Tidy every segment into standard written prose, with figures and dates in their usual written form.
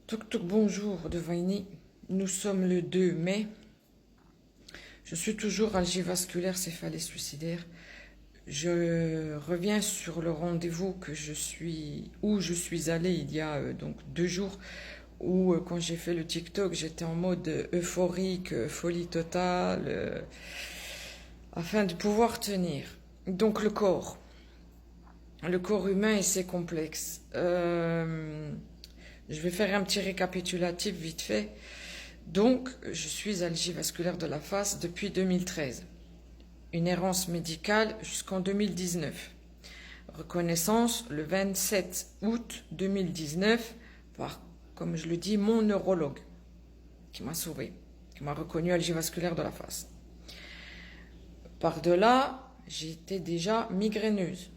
Toc toc bonjour de Vaini. Nous sommes le 2 mai. Je suis toujours algivasculaire céphalée suicidaire. Je reviens sur le rendez-vous où je suis allée il y a donc 2 jours où quand j'ai fait le TikTok j'étais en mode euphorique, folie totale afin de pouvoir tenir. Donc le corps humain et ses complexes. Je vais faire un petit récapitulatif vite fait. Donc, je suis algivasculaire de la face depuis 2013. Une errance médicale jusqu'en 2019. Reconnaissance le 27 août 2019 par, comme je le dis, mon neurologue qui m'a sauvé, qui m'a reconnu algivasculaire de la face. Par-delà, j'étais déjà migraineuse.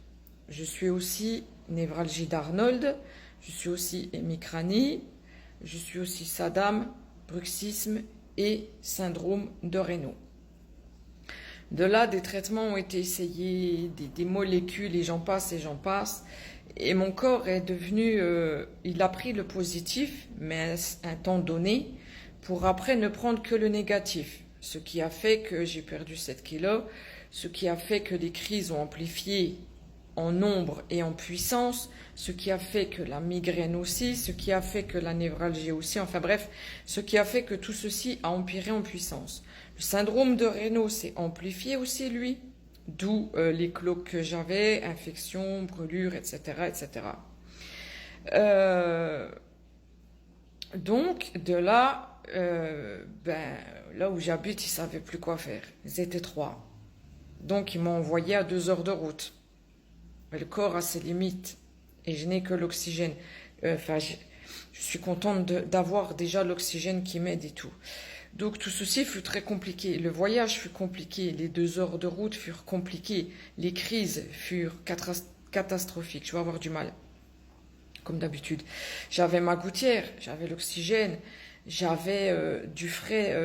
Je suis aussi névralgie d'Arnold, je suis aussi hémicranie, je suis aussi SADAM, bruxisme et syndrome de Raynaud. De là, des traitements ont été essayés, des molécules, et j'en passe et j'en passe. Et mon corps est devenu, il a pris le positif, mais à un temps donné, pour après ne prendre que le négatif. Ce qui a fait que j'ai perdu 7 kilos, ce qui a fait que les crises ont amplifié en nombre et en puissance, ce qui a fait que la migraine aussi, ce qui a fait que la névralgie aussi, enfin bref, ce qui a fait que tout ceci a empiré en puissance. Le syndrome de Raynaud s'est amplifié aussi, lui, d'où les cloques que j'avais, infections, brûlures, etc. etc. Donc, de là, là où j'habite, ils ne savaient plus quoi faire. Ils étaient 3. Donc, ils m'ont envoyé à 2 heures de route. Mais le corps a ses limites et je n'ai que l'oxygène. Je suis contente d'avoir déjà l'oxygène qui m'aide et tout. Donc tout ceci fut très compliqué. Le voyage fut compliqué, les 2 heures de route furent compliquées, les crises furent catastrophiques. Je vais avoir du mal, comme d'habitude. J'avais ma gouttière, j'avais l'oxygène, j'avais du frais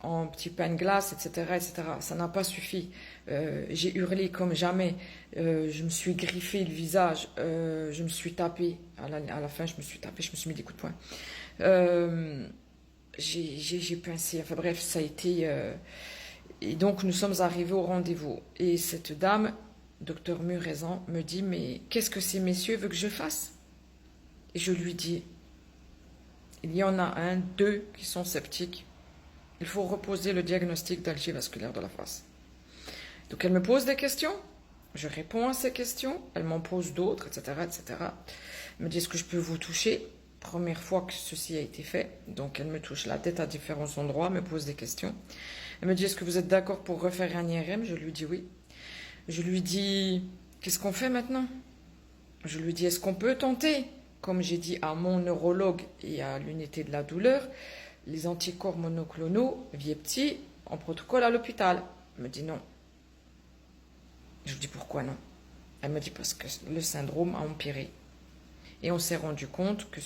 en petit pain de glace, etc., etc. Ça n'a pas suffi. J'ai hurlé comme jamais. Je me suis griffé le visage. Je me suis tapé. À la fin, je me suis tapé. Je me suis mis des coups de poing. J'ai pincé. Enfin bref, ça a été... Et donc, nous sommes arrivés au rendez-vous. Et cette dame, docteur Muraison, me dit, mais qu'est-ce que ces messieurs veulent que je fasse? Et je lui dis, il y en a 2 qui sont sceptiques. Il faut reposer le diagnostic d'algivasculaire de la face. Donc elle me pose des questions, je réponds à ces questions, elle m'en pose d'autres, etc., etc. Elle me dit, est-ce que je peux vous toucher? Première fois que ceci a été fait, donc elle me touche la tête à différents endroits, me pose des questions. Elle me dit, est-ce que vous êtes d'accord pour refaire un IRM? Je lui dis oui. Je lui dis, qu'est-ce qu'on fait maintenant? Je lui dis, est-ce qu'on peut tenter, comme j'ai dit à mon neurologue et à l'unité de la douleur, les anticorps monoclonaux, Vyepti, en protocole à l'hôpital? Elle me dit non. Je lui dis pourquoi non? Elle me dit parce que le syndrome a empiré. Et on s'est rendu compte que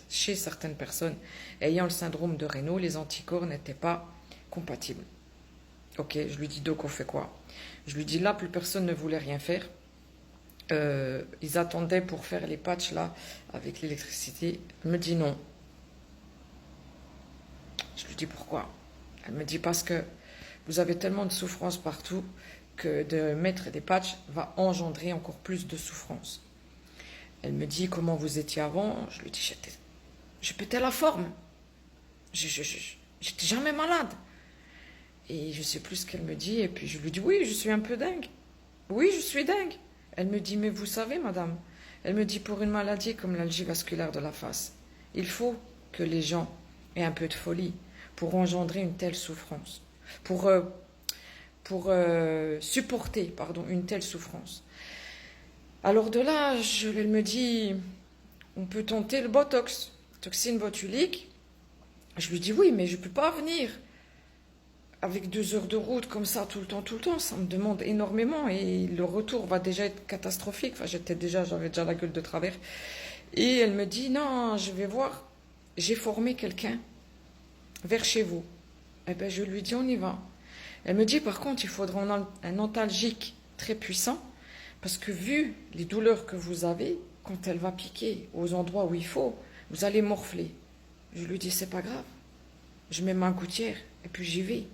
chez certaines personnes ayant le syndrome de Raynaud, les anticorps n'étaient pas compatibles. Ok, je lui dis donc on fait quoi? Je lui dis là, plus personne ne voulait rien faire. Ils attendaient pour faire les patchs là avec l'électricité. Elle me dit non. Je lui dis pourquoi? Elle me dit parce que vous avez tellement de souffrance partout que de mettre des patchs va engendrer encore plus de souffrance. Elle me dit comment vous étiez avant. Je lui dis je pétais la forme. J'étais jamais malade. Et je sais plus ce qu'elle me dit. Et puis je lui dis oui, je suis un peu dingue. Oui, je suis dingue. Elle me dit mais vous savez madame. Elle me dit pour une maladie comme l'algivasculaire de la face, il faut que les gens aient un peu de folie pour engendrer une telle souffrance, pour supporter une telle souffrance. Alors de là, elle me dit, on peut tenter le Botox, toxine botulique. Je lui dis oui, mais je ne peux pas venir avec 2 heures de route comme ça tout le temps, ça me demande énormément et le retour va déjà être catastrophique. Enfin, j'avais déjà la gueule de travers. Et elle me dit, non, je vais voir, j'ai formé quelqu'un vers chez vous. Eh bien, je lui dis, on y va. Elle me dit, par contre, il faudra un antalgique très puissant, parce que vu les douleurs que vous avez, quand elle va piquer aux endroits où il faut, vous allez morfler. Je lui dis, c'est pas grave. Je mets ma gouttière et puis j'y vais.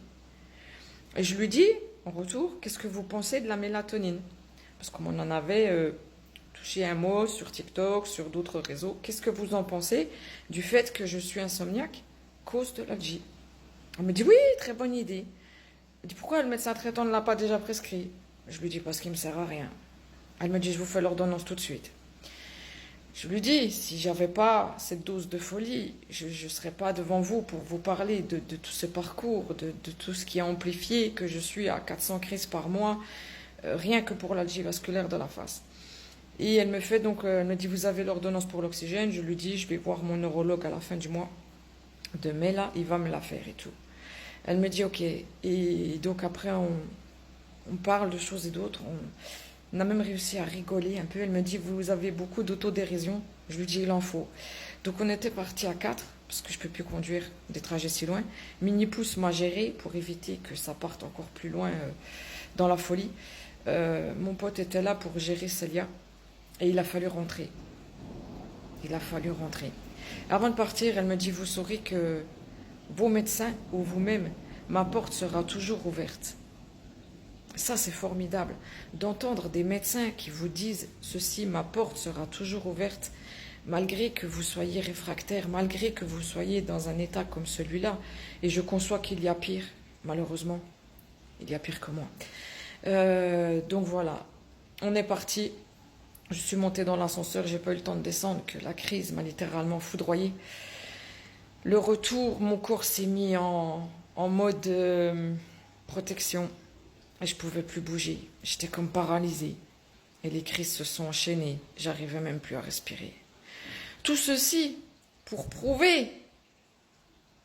Et je lui dis, en retour, qu'est-ce que vous pensez de la mélatonine? Parce qu'on en avait touché un mot sur TikTok, sur d'autres réseaux. Qu'est-ce que vous en pensez du fait que je suis insomniaque à cause de l'algie? Elle me dit, oui, très bonne idée. Elle dit, pourquoi le médecin traitant ne l'a pas déjà prescrit? Je lui dis, parce qu'il ne me sert à rien. Elle me dit, je vous fais l'ordonnance tout de suite. Je lui dis, si j'avais pas cette dose de folie, je ne serais pas devant vous pour vous parler de tout ce parcours, de tout ce qui a amplifié, que je suis à 400 crises par mois, rien que pour l'algie vasculaire de la face. Et elle me fait donc, elle me dit, vous avez l'ordonnance pour l'oxygène. Je lui dis, je vais voir mon neurologue à la fin du mois de mai, là, il va me la faire et tout. Elle me dit, ok. Et donc après, on parle de choses et d'autres, on a même réussi à rigoler un peu. Elle me dit, vous avez beaucoup d'autodérision. Je lui dis, il en faut. Donc on était partis à 4, parce que je ne peux plus conduire des trajets si loin. Mini-Pouce m'a géré pour éviter que ça parte encore plus loin dans la folie. Mon pote était là pour gérer Célia. Et il a fallu rentrer. Il a fallu rentrer. Avant de partir, elle me dit, vous saurez que vos médecins ou vous-même, ma porte sera toujours ouverte. Ça, c'est formidable, d'entendre des médecins qui vous disent ceci, ma porte sera toujours ouverte, malgré que vous soyez réfractaire, malgré que vous soyez dans un état comme celui-là. Et je conçois qu'il y a pire, malheureusement. Il y a pire que moi. Donc voilà, on est parti. Je suis montée dans l'ascenseur, j'ai pas eu le temps de descendre, que la crise m'a littéralement foudroyée. Le retour, mon corps s'est mis en mode protection. Et je ne pouvais plus bouger. J'étais comme paralysée. Et les crises se sont enchaînées. J'arrivais même plus à respirer. Tout ceci pour prouver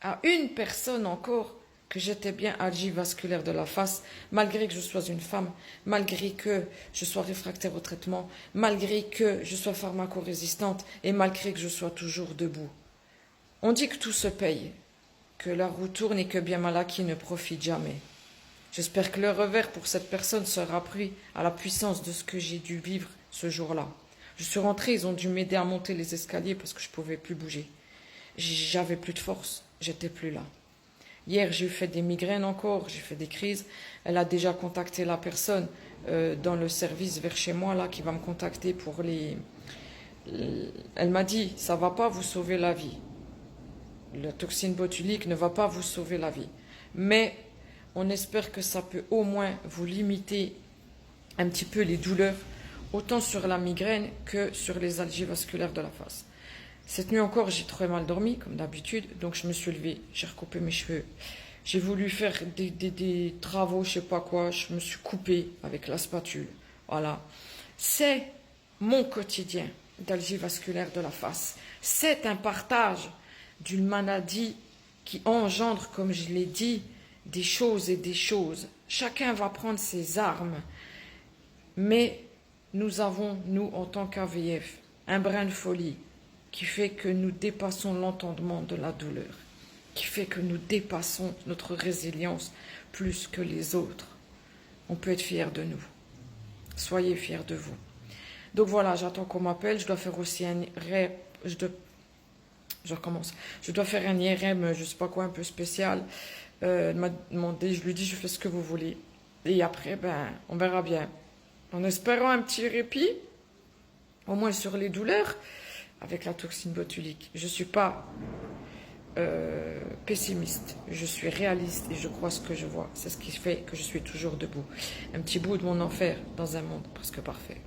à une personne encore que j'étais bien algie vasculaire de la face, malgré que je sois une femme, malgré que je sois réfractaire au traitement, malgré que je sois pharmacorésistante et malgré que je sois toujours debout. On dit que tout se paye, que la roue tourne et que bien mal acquis ne profite jamais. J'espère que le revers pour cette personne sera pris à la puissance de ce que j'ai dû vivre ce jour-là. Je suis rentrée, ils ont dû m'aider à monter les escaliers parce que je ne pouvais plus bouger. J'avais plus de force, j'étais plus là. Hier, j'ai fait des migraines encore, j'ai fait des crises. Elle a déjà contacté la personne dans le service vers chez moi là qui va me contacter pour les... Elle m'a dit, ça ne va pas vous sauver la vie. La toxine botulique ne va pas vous sauver la vie. Mais on espère que ça peut au moins vous limiter un petit peu les douleurs, autant sur la migraine que sur les algies vasculaires de la face. Cette nuit encore, j'ai très mal dormi, comme d'habitude, donc je me suis levée, j'ai recoupé mes cheveux. J'ai voulu faire des travaux, je sais pas quoi, je me suis coupée avec la spatule. Voilà. C'est mon quotidien d'algie vasculaire de la face. C'est un partage d'une maladie qui engendre, comme je l'ai dit, des choses et des choses. Chacun va prendre ses armes. Mais nous avons, nous, en tant qu'AVF, un brin de folie qui fait que nous dépassons l'entendement de la douleur, qui fait que nous dépassons notre résilience plus que les autres. On peut être fiers de nous. Soyez fiers de vous. Donc voilà, j'attends qu'on m'appelle. Je dois faire aussi un IRM. Je recommence. Je dois faire un IRM, je ne sais pas quoi, un peu spécial. Elle m'a demandé, je lui dis, je fais ce que vous voulez. Et après, on verra bien. En espérant un petit répit, au moins sur les douleurs, avec la toxine botulique. Je ne suis pas pessimiste, je suis réaliste et je crois ce que je vois. C'est ce qui fait que je suis toujours debout. Un petit bout de mon enfer dans un monde presque parfait.